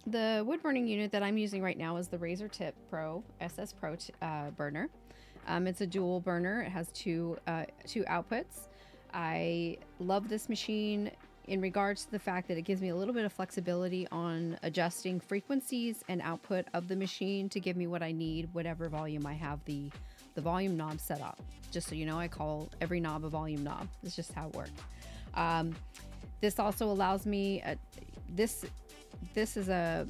The wood burning unit that I'm using right now is the Razor Tip Pro SS Pro burner. It's a dual burner. It has two outputs. I love this machine in regards to the fact that it gives me a little bit of flexibility on adjusting frequencies and output of the machine to give me what I need, whatever volume I have the volume knob set up. Just so you know, I call every knob a volume knob. It's just how it works. Um, this also allows me this this is a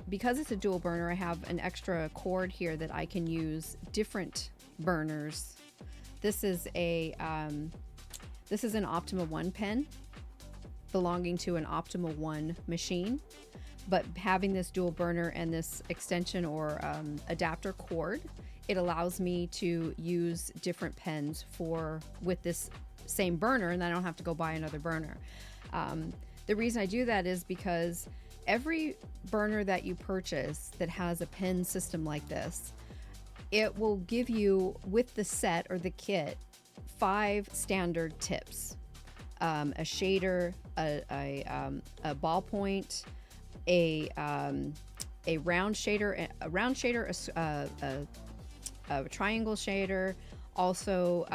because it's a dual burner. I have an extra cord here that I can use different burners. This is an Optima One pen belonging to an Optima One machine. But having this dual burner and this extension or adapter cord, it allows me to use different pens for with this same burner, and I don't have to go buy another burner. The reason I do that is because every burner that you purchase that has a pen system like this, it will give you with the set or the kit 5 standard tips: a shader, a ballpoint, a round shader, a triangle shader, also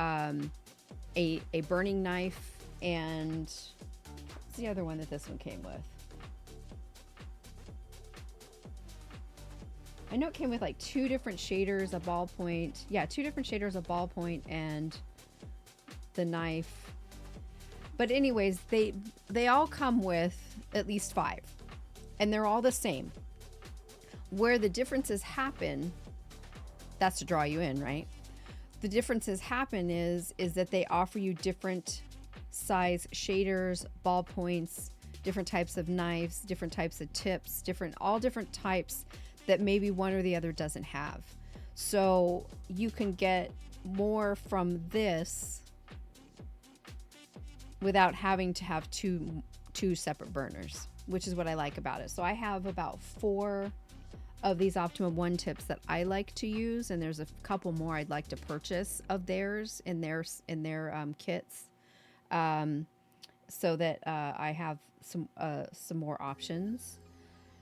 a burning knife, and what's the other one that this one came with? I know it came with like 2 different shaders, a ballpoint. Yeah, 2 different shaders, a ballpoint, and the knife. But anyways, they all come with at least 5, and they're all the same. Where the differences happen, that's to draw you in, right? The differences happen is that they offer you different size shaders, ballpoints, different types of knives, different types of tips, all different types that maybe one or the other doesn't have. So you can get more from this without having to have two separate burners, which is what I like about it. So I have about 4 of these Optima One tips that I like to use, and there's a couple more I'd like to purchase of theirs in their kits, so that I have some more options.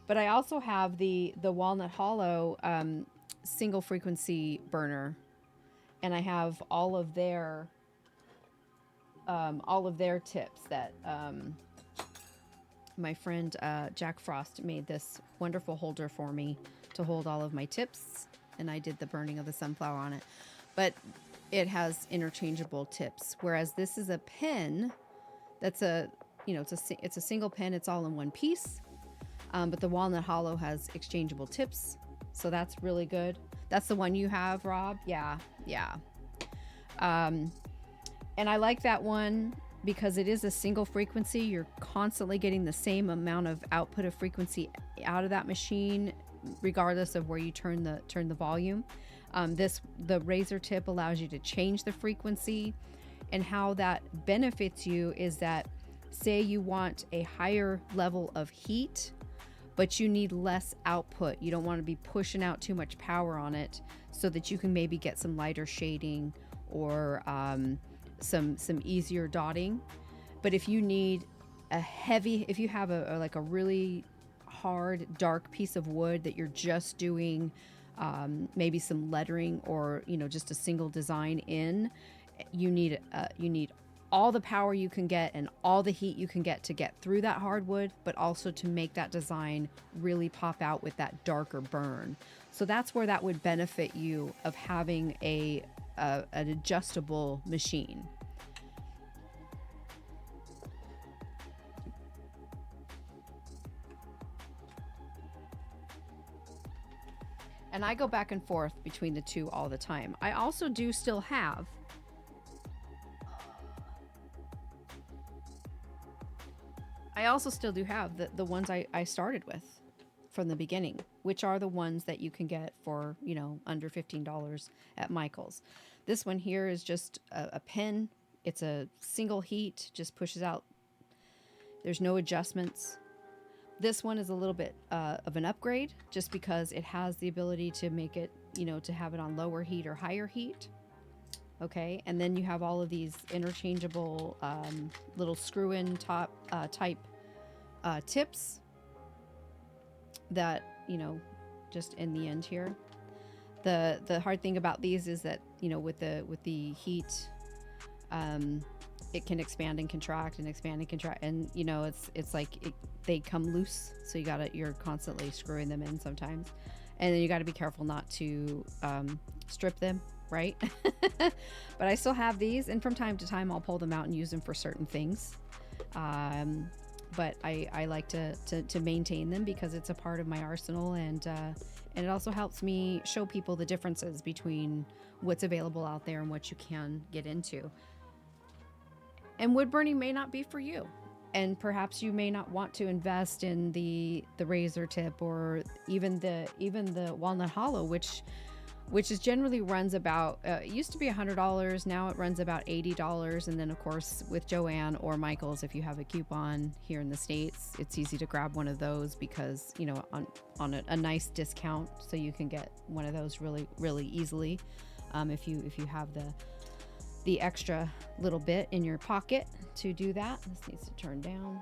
But I also have the Walnut Hollow single frequency burner, and I have all of their tips that my friend Jack Frost made this wonderful holder for me to hold all of my tips, and I did the burning of the sunflower on it. But it has interchangeable tips, whereas this is a pen that's it's a single pen. It's all in one piece. But the Walnut Hollow has exchangeable tips, so that's really good. That's the one you have, Rob? Yeah, yeah. And I like that one because it is a single frequency. You're constantly getting the same amount of output of frequency out of that machine, regardless of where you turn the volume. The razor tip allows you to change the frequency, and how that benefits you is that, say you want a higher level of heat, but you need less output. You don't want to be pushing out too much power on it, so that you can maybe get some lighter shading or some easier dotting. But if you need if you have a really hard dark piece of wood that you're just doing maybe some lettering or just a single design in, you need all the power you can get and all the heat you can get to get through that hardwood, but also to make that design really pop out with that darker burn. So that's where that would benefit you of having an adjustable machine. And I go back and forth between the two all the time. I also do still have the ones I started with from the beginning, which are the ones that you can get for, under $15 at Michael's. This one here is just a pen. It's a single heat, just pushes out. There's no adjustments. This one is a little bit of an upgrade just because it has the ability to make it, to have it on lower heat or higher heat. Okay, and then you have all of these interchangeable little screw-in top type tips. that, just in the end here. The hard thing about these is that, with the heat, it can expand and contract and expand and contract, and it's like they come loose, so you're constantly screwing them in sometimes, and then you got to be careful not to strip them, right? But I still have these, and from time to time I'll pull them out and use them for certain things. But I like to maintain them because it's a part of my arsenal, and it also helps me show people the differences between what's available out there and what you can get into. And wood burning may not be for you, and perhaps you may not want to invest in the razor tip, or even the walnut hollow, which is generally runs about, it used to be $100, now it runs about $80. And then of course with Joann or Michael's, if you have a coupon here in the States, it's easy to grab one of those because, on a nice discount, so you can get one of those really, really easily. If you have the extra little bit in your pocket to do that. This needs to turn down.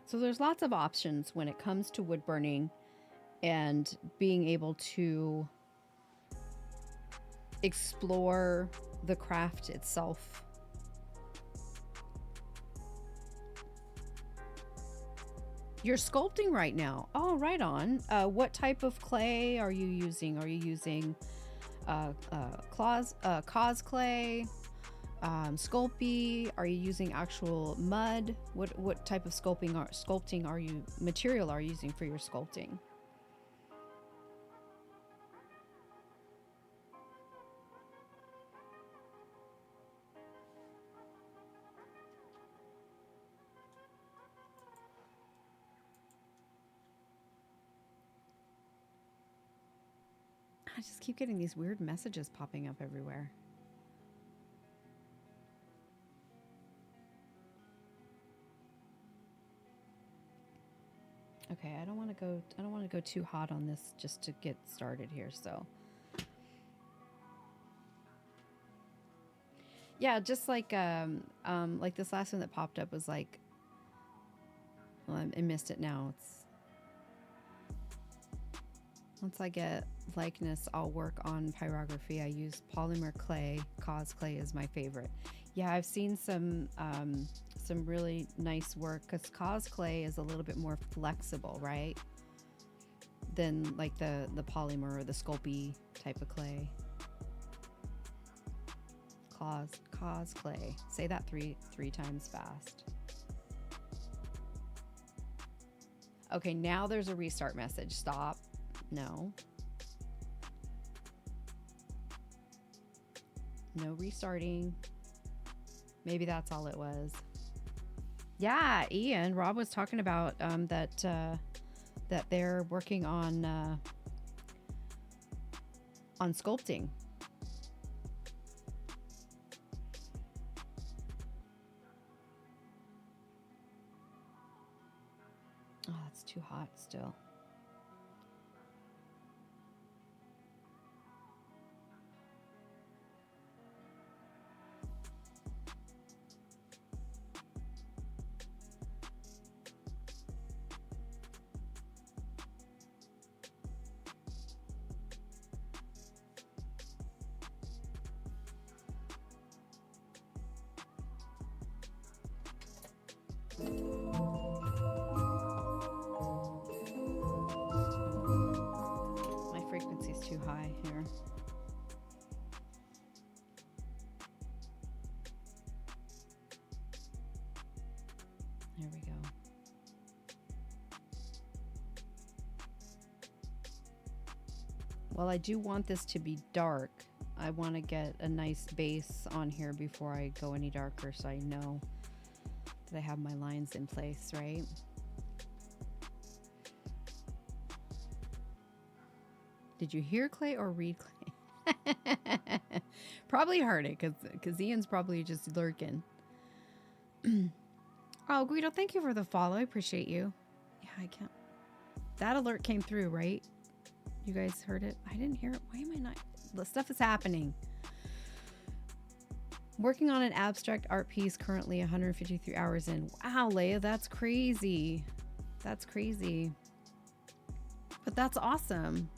So there's lots of options when it comes to wood burning and being able to explore the craft itself. You're sculpting right now. Oh, right on. What type of clay are you using? Are you using cause clay? Sculpey? Are you using actual mud? What type of material are you using for your sculpting? I just keep getting these weird messages popping up everywhere. Okay, I don't want to go too hot on this just to get started here, so. Yeah, just like this last one that popped up was like, well, I missed it now. Once I get likeness, I'll work on pyrography. I use polymer clay. Cause clay is my favorite. Yeah, I've seen some really nice work, because cause clay is a little bit more flexible, right, than like the polymer or the Sculpey type of clay. Cause clay. Say that three times fast. Okay, now there's a restart message. Stop. No. No restarting. Maybe that's all it was. Yeah, Ian, Rob was talking about that they're working on sculpting. Oh, it's too hot still. My frequency's too high here. There we go. Well, I do want this to be dark. I want to get a nice base on here before I go any darker, so I know that I have my lines in place, right? Did you hear Clay or read Clay? Probably heard it, because Ian's probably just lurking. Oh, Guido, thank you for the follow. I appreciate you. Yeah, I can't. That alert came through, right? You guys heard it? I didn't hear it. Why am I not? The stuff is happening. Working on an abstract art piece, currently 153 hours in. Wow, Leia, that's crazy. That's crazy. But that's awesome.